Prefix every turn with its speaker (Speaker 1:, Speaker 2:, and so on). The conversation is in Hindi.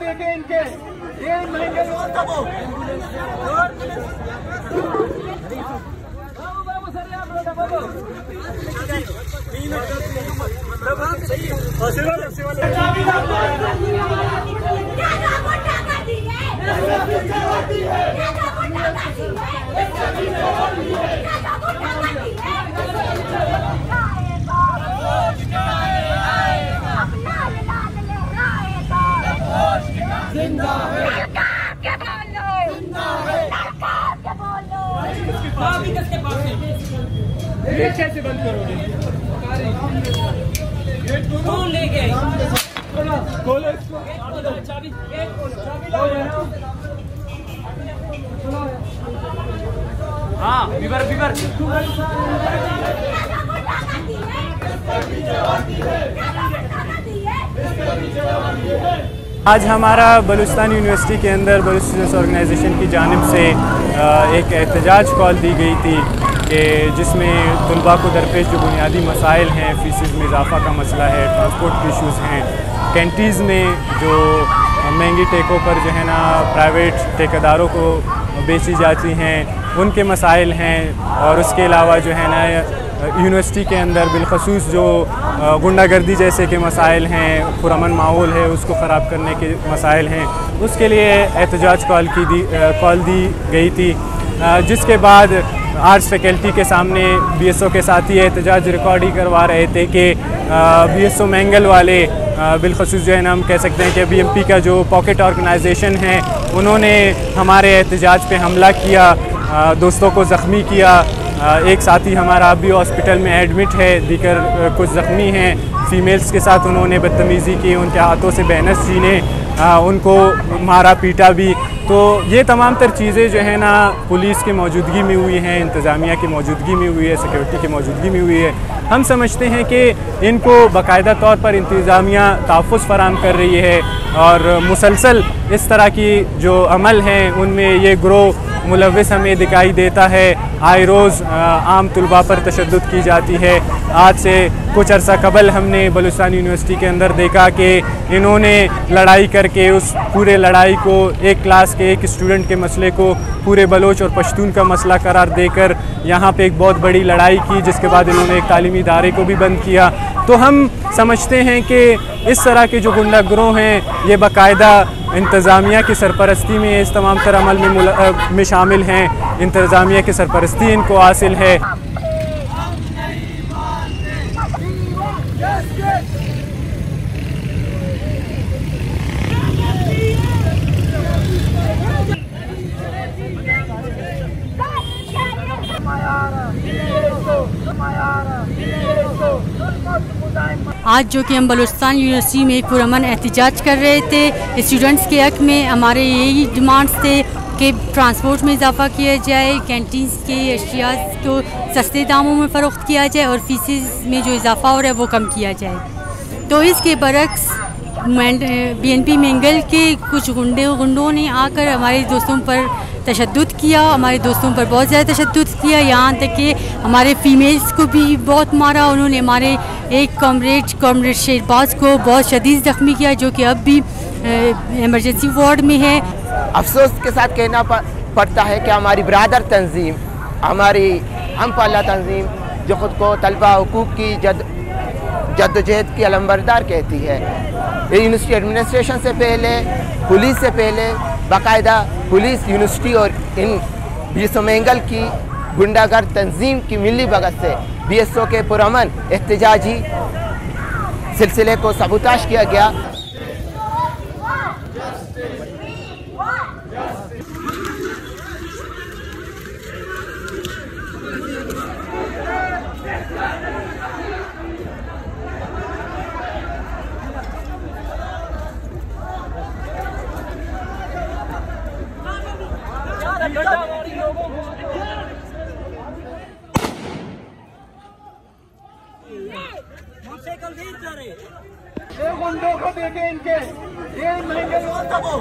Speaker 1: देखे इनके ये महंगे कैसे बंद करोगे? कौन ले गए? खोलो इसको। चाबी हाँ बिबर
Speaker 2: आज हमारा बलूचिस्तान यूनिवर्सिटी के अंदर बलूच स्टूडेंट्स ऑर्गेनाइजेशन की जानिब से एक एहतजाज कॉल दी गई थी कि जिसमें तलबा को दरपेश जो बुनियादी मसाइल हैं, फीसिस में इजाफ़ा का मसला है, ट्रांसपोर्ट के इशूज़ हैं, कैंटीज़ में जो महंगी टेकों पर जो है ना प्राइवेट ठेकेदारों को बेची जाती हैं उनके मसाइल हैं, और उसके अलावा जो है ना यूनिवर्सिटी के अंदर बिलखसूस जो गुंडागर्दी जैसे के मसाइल हैं, पुरअमन माहौल है उसको ख़राब करने के मसाइल हैं, उसके लिए एहतजाज कॉल दी गई थी। जिसके बाद आर्ट्स फैकल्टी के सामने BSO के साथी एहतजाज रिकॉर्ड ही करवा रहे थे कि BSO मैंगल वाले बिलखसूस जो है ना हम कह सकते हैं कि BMP का जो पॉकेट ऑर्गेनाइजेशन है उन्होंने हमारे एहतजाज पे हमला किया, दोस्तों को ज़ख्मी किया। एक साथी हमारा अभी हॉस्पिटल में एडमिट है, दीगर कुछ ज़ख्मी हैं। फ़ीमेल्स के साथ उन्होंने बदतमीज़ी की, उनके हाथों से बैनर्स छीने, उनको मारा पीटा भी। तो ये तमाम तर चीज़ें जो है ना पुलिस की मौजूदगी में हुई हैं, इंतज़ामिया की मौजूदगी में हुई है, सिक्योरिटी की मौजूदगी में हुई है। हम समझते हैं कि इनको बाकायदा तौर पर इंतज़ामिया तहफ़्फ़ुज़ फ़राहम कर रही है, और मुसलसल इस तरह की जो अमल हैं उनमें ये ग्रोह मुलव्विस हमें दिखाई देता है। आए रोज़ आम तलबा पर तशद्दुद की जाती है। आज से कुछ अर्सा कबल हमने बलूचिस्तान यूनिवर्सिटी के अंदर देखा कि इन्होंने लड़ाई करके उस पूरे लड़ाई को एक क्लास के एक स्टूडेंट के मसले को पूरे बलोच और पश्तून का मसला करार देकर यहाँ पे एक बहुत बड़ी लड़ाई की, जिसके बाद इन्होंने एक तालीमी इदारे को भी बंद किया। तो हम समझते हैं कि इस तरह के जो गुंडा गिरोह हैं ये बाकायदा इंतज़ामिया की सरपरस्ती में इस तमाम तर अमल में शामिल हैं, इंतज़ामिया की सरपरस्ती इनको हासिल है।
Speaker 3: आज जो कि हम बलूचिस्तान यूनिवर्सिटी में पुरअमन एहतजाज कर रहे थे, स्टूडेंट्स के हक़ में हमारे यही डिमांड्स थे कि ट्रांसपोर्ट में इजाफ़ा किया जाए, कैंटीन्स के अशिया को सस्ते दामों में फ़रोख्त किया जाए, और फीसिस में जो इजाफ़ा हो रहा है वो कम किया जाए। तो इसके बरक्स BNP मैंगल के कुछ गुंडों ने आकर हमारे दोस्तों पर तशद्दुद किया, हमारे दोस्तों पर बहुत ज़्यादा तशद्दुद किया, यहाँ तक कि हमारे फ़ीमेल्स को भी बहुत मारा। उन्होंने हमारे एक कॉमरेड शेरबाज को बहुत शदीद ज़ख्मी किया, जो कि अब भी इमरजेंसी वार्ड में है।
Speaker 4: अफसोस के साथ कहना पड़ता है कि हमारी बरादर तंजीम, हमारी हम पल्ला तंजीम जो ख़ुद को तलबा हुकूक़ की जद्दोजहद की अलंबरदार कहती है, यूनिवर्सिटी एडमिनिस्ट्रेशन से पहले, पुलिस से पहले, बाकायदा पुलिस, यूनिवर्सिटी और इन BSO मैंगल की गुंडागर्द तंजीम की मिली भगत से BSO के पुरअमन एहतजाजी सिलसिले को सबूताश किया गया।
Speaker 1: गुंडों को देखे इनके ये महंगे बाबू